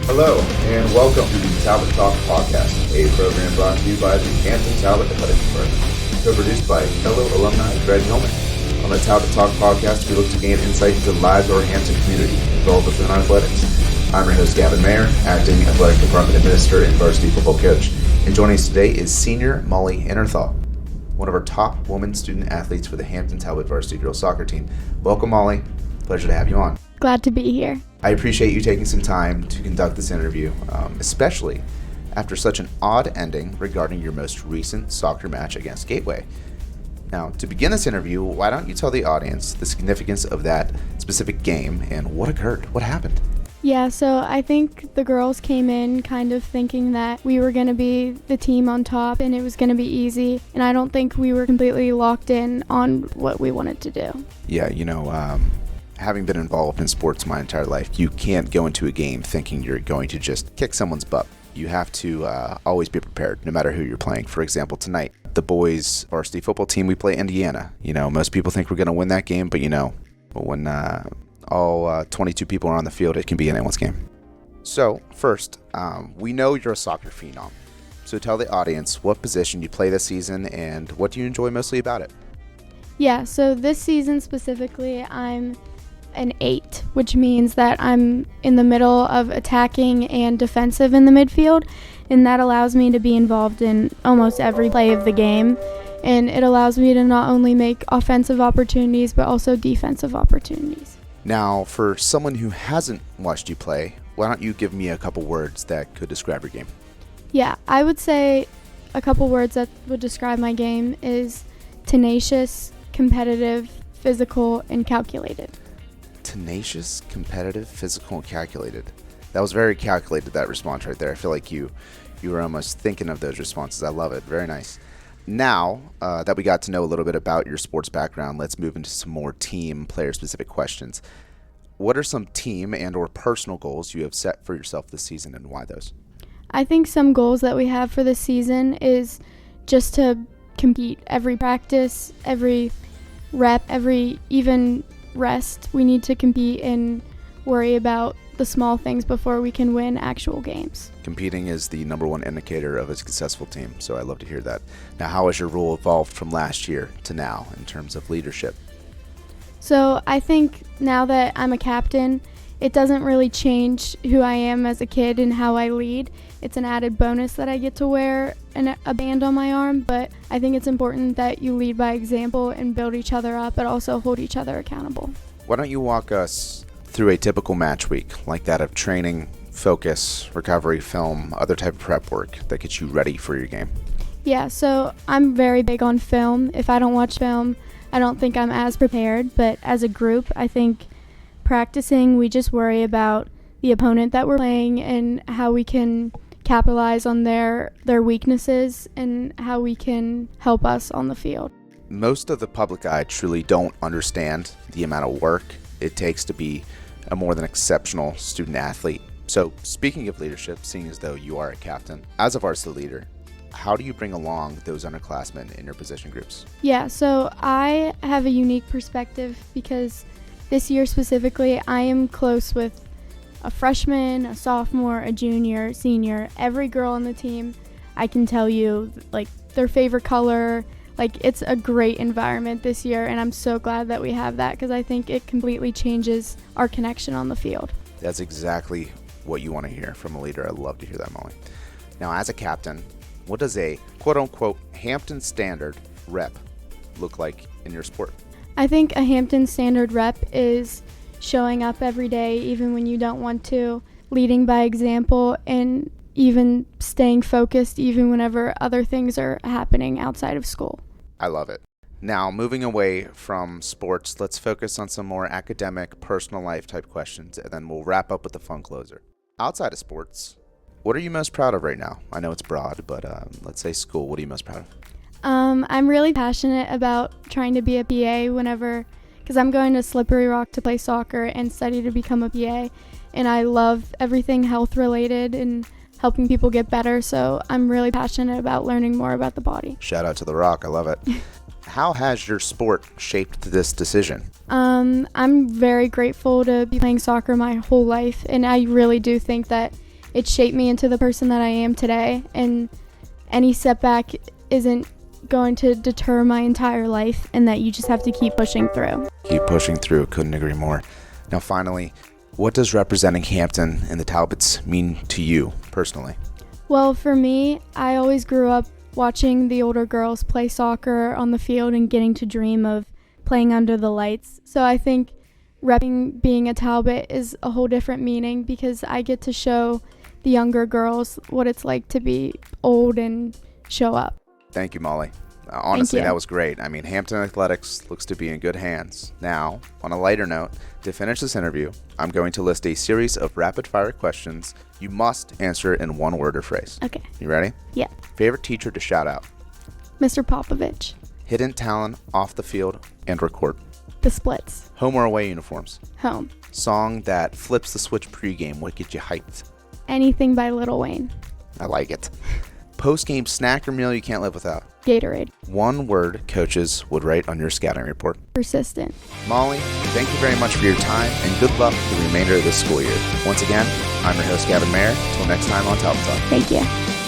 Hello, and welcome to the Talbot Talk podcast, a program brought to you by the Hampton Talbot Athletics Department, co-produced by fellow alumni Greg Hillman. On the Talbot Talk podcast, we look to gain insight into the lives of our Hampton community involved within athletics. I'm your host, Gavin Mayer, acting athletic department administrator and varsity football coach. And joining us today is senior Molly Interthal, one of our top women student athletes for the Hampton Talbot varsity girls soccer team. Welcome, Molly. Pleasure to have you on. Glad to be here. I appreciate you taking some time to conduct this interview, especially after such an odd ending regarding your most recent soccer match against Gateway. Now, to begin this interview, why don't you tell the audience the significance of that specific game and what occurred? What happened? Yeah, so I think the girls came in kind of thinking that we were going to be the team on top and it was going to be easy, and I don't think we were completely locked in on what we wanted to do. Yeah, having been involved in sports my entire life, you can't go into a game thinking you're going to just kick someone's butt. You have to always be prepared, no matter who you're playing. For example, tonight, the boys varsity football team, we play Indiana. Most people think we're going to win that game, but when all 22 people are on the field, it can be anyone's game. So, first, we know you're a soccer phenom. So tell the audience what position you play this season and what do you enjoy mostly about it? Yeah, so this season specifically, I'm an 8, which means that I'm in the middle of attacking and defensive in the midfield, and that allows me to be involved in almost every play of the game, and it allows me to not only make offensive opportunities but also defensive opportunities. Now, for someone who hasn't watched you play, why don't you give me a couple words that could describe your game? Yeah, I would say a couple words that would describe my game is tenacious, competitive, physical, and calculated. Tenacious, competitive, physical, and calculated. That was very calculated, that response right there. I feel like you were almost thinking of those responses. I love it. Very nice. Now that we got to know a little bit about your sports background, let's move into some more team player-specific questions. What are some team and or personal goals you have set for yourself this season, and why those? I think some goals that we have for this season is just to compete every practice, every rep, every even rest. We need to compete and worry about the small things before we can win actual games. Competing is the number one indicator of a successful team, so I love to hear that. Now, how has your role evolved from last year to now in terms of leadership? So I think now that I'm a captain, it doesn't really change who I am as a kid and how I lead. It's an added bonus that I get to wear a band on my arm, but I think it's important that you lead by example and build each other up, but also hold each other accountable. Why don't you walk us through a typical match week, like that of training, focus, recovery, film, other type of prep work that gets you ready for your game? Yeah, so I'm very big on film. If I don't watch film, I don't think I'm as prepared, but as a group, I think practicing, we just worry about the opponent that we're playing and how we can capitalize on their weaknesses and how we can help us on the field. Most of the public eye truly don't understand the amount of work it takes to be a more than exceptional student athlete. So speaking of leadership, seeing as though you are a captain, as a varsity leader, how do you bring along those underclassmen in your position groups? Yeah, so I have a unique perspective because this year specifically, I am close with a freshman, a sophomore, a junior, senior. Every girl on the team, I can tell you, their favorite color. It's a great environment this year, and I'm so glad that we have that because I think it completely changes our connection on the field. That's exactly what you want to hear from a leader. I love to hear that, Molly. Now, as a captain, what does a quote-unquote Hampton Standard rep look like in your sport? I think a Hampton Standard rep is showing up every day, even when you don't want to, leading by example, and even staying focused even whenever other things are happening outside of school. I love it. Now, moving away from sports, let's focus on some more academic, personal life type questions, and then we'll wrap up with the fun closer. Outside of sports, what are you most proud of right now? I know it's broad, but let's say school. What are you most proud of? I'm really passionate about trying to be a PA because I'm going to Slippery Rock to play soccer and study to become a PA, and I love everything health related and helping people get better, so I'm really passionate about learning more about the body. Shout out to the Rock. I love it. How has your sport shaped this decision? I'm very grateful to be playing soccer my whole life, and I really do think that it shaped me into the person that I am today, and any setback isn't going to deter my entire life, and that you just have to keep pushing through. Keep pushing through. Couldn't agree more. Now, finally, what does representing Hampton and the Talbots mean to you personally? Well, for me, I always grew up watching the older girls play soccer on the field and getting to dream of playing under the lights. So I think repping being a Talbot is a whole different meaning, because I get to show the younger girls what it's like to be old and show up. Thank you, Molly. Honestly, Thank you. that was great. I mean, Hampton Athletics looks to be in good hands. Now, on a lighter note, to finish this interview, I'm going to list a series of rapid-fire questions. You must answer in one word or phrase. Okay. You ready? Yeah. Favorite teacher to shout out? Mr. Popovich. Hidden talent off the field and or court? The Splits. Home or away uniforms? Home. Song that flips the switch pregame. What gets you hyped? Anything by Lil Wayne. I like it. Post-game snack or meal you can't live without? Gatorade. One word coaches would write on your scouting report? Persistent. Molly, thank you very much for your time, and good luck for the remainder of this school year. Once again, I'm your host, Gavin Mayer. Until next time on Talbot Talk. Thank you.